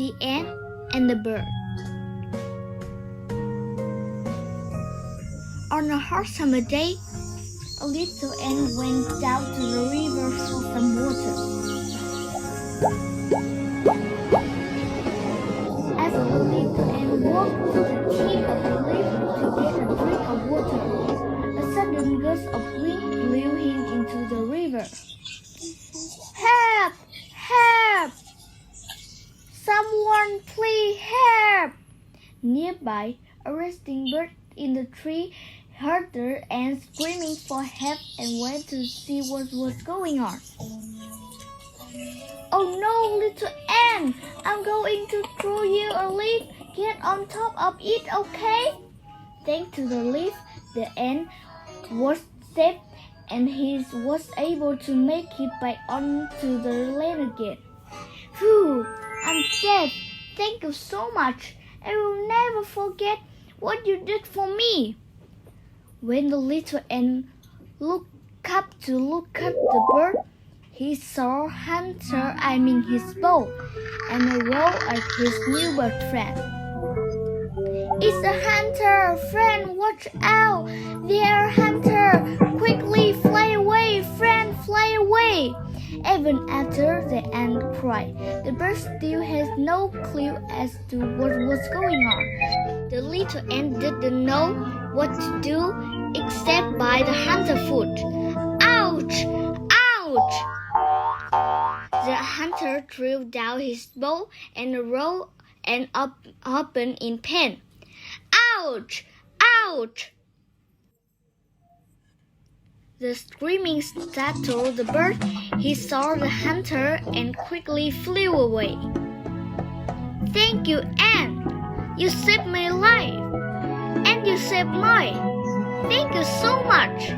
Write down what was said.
The Ant and the Bird. On a hot summer day, a little ant went down to the river for some water. As the little ant walked to the tip of the river to get a drink of water, a sudden gust of wind blew him into the river. "Help! Help! Someone please help!" Nearby, a resting bird in the tree heard the ant screaming for help and went to see what was going on. "Oh no, little ant! I'm going to throw you a leaf. Get on top of it, okay?" Thanks to the leaf, the ant was safe and he was able to make it back onto the land again. "Phew, I'm safe. Thank you so much. I will never forget what you did for me." When the little ant looked up to look at the bird, he saw Hunter aiming his bow and a row at his new bird friend. "It's a hunter! Friend, watch out! There, Hunter! Quickly fly away! Friend, fly away!" Even after the ant cried, the bird still has no clue as to what was going on. The little ant didn't know what to do except buy the hunter food. "Ouch! Ouch!" The hunter threw down his bow and rolled and opened in pain. "Ouch! Ouch!" The screaming startled the bird. He saw the hunter and quickly flew away. "Thank you, ant! You saved my life! And you saved mine! Thank you so much!"